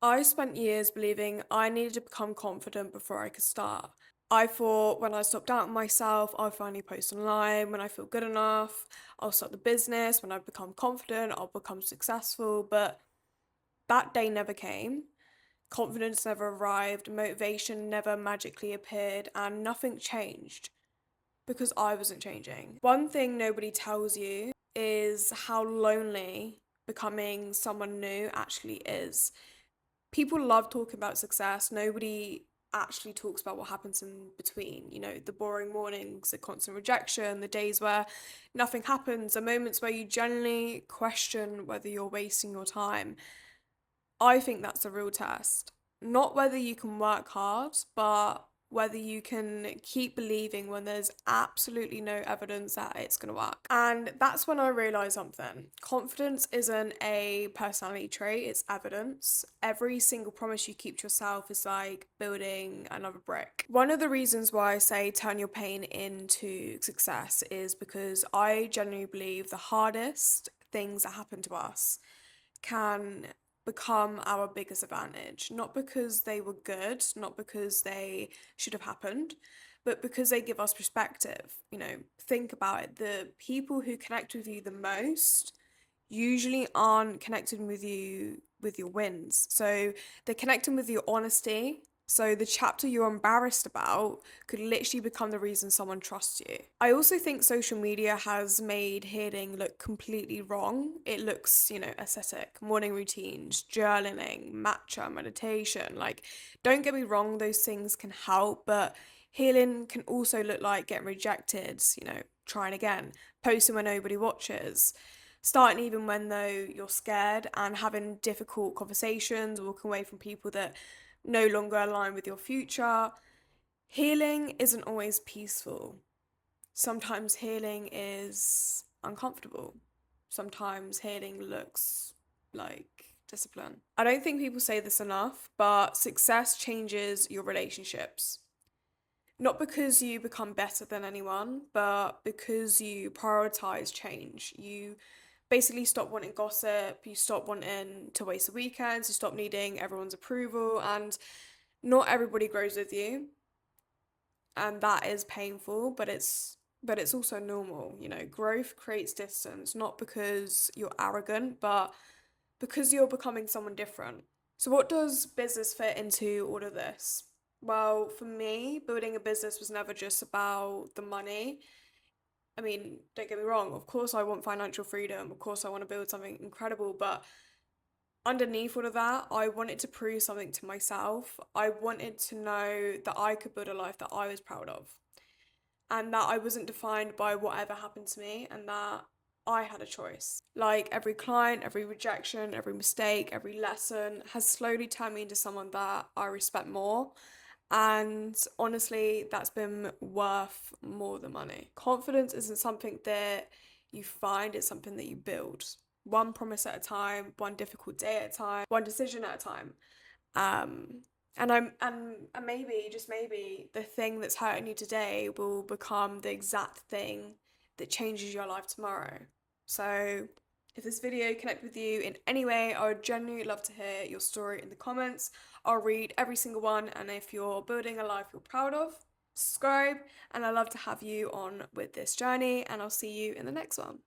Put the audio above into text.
I spent years believing I needed to become confident before I could start. I thought when I stopped doubting myself, I'll finally post online. When I feel good enough, I'll start the business. When I become confident, I'll become successful. But that day never came. Confidence never arrived, motivation never magically appeared, and nothing changed because I wasn't changing. One thing nobody tells you is how lonely becoming someone new actually is. People love talking about success. Nobody actually talks about what happens in between. You know, the boring mornings, the constant rejection, the days where nothing happens, the moments where you genuinely question whether you're wasting your time. I think that's a real test. Not whether you can work hard, but whether you can keep believing when there's absolutely no evidence that it's going to work. And that's when I realized something. Confidence isn't a personality trait, it's evidence. Every single promise you keep to yourself is like building another brick. One of the reasons why I say turn your pain into success is because I genuinely believe the hardest things that happen to us can become our biggest advantage. Not because they were good, not because they should have happened, but because they give us perspective. You know, think about it. The people who connect with you the most usually aren't connecting with you with your wins. So they're connecting with your honesty. So the chapter you're embarrassed about could literally become the reason someone trusts you. I also think social media has made healing look completely wrong. It looks, aesthetic, morning routines, journaling, matcha, meditation. Like, don't get me wrong, those things can help, but healing can also look like getting rejected, trying again, posting when nobody watches, starting even when though you're scared, and having difficult conversations, walking away from people that no longer align with your future. Healing isn't always peaceful. Sometimes healing is uncomfortable. Sometimes healing looks like discipline. I don't think people say this enough, but success changes your relationships. Not because you become better than anyone, but because you prioritize change. You basically stop wanting gossip, you stop wanting to waste the weekends, you stop needing everyone's approval, and not everybody grows with you, and that is painful, but it's also normal. Growth creates distance, not because you're arrogant, but because you're becoming someone different. So what does business fit into all of this? Well, for me, building a business was never just about the money. I mean, don't get me wrong, of course I want financial freedom, of course I want to build something incredible, but underneath all of that, I wanted to prove something to myself. I wanted to know that I could build a life that I was proud of, and that I wasn't defined by whatever happened to me, and that I had a choice. Like every client, every rejection, every mistake, every lesson has slowly turned me into someone that I respect more. And honestly, that's been worth more than money. Confidence isn't something that you find, it's something that you build. One promise at a time, one difficult day at a time, one decision at a time. Um, and maybe, just maybe, the thing that's hurting you today will become the exact thing that changes your life tomorrow. So if this video connected with you in any way, I would genuinely love to hear your story in the comments. I'll read every single one, and if you're building a life you're proud of, subscribe, and I'd love to have you on with this journey, and I'll see you in the next one.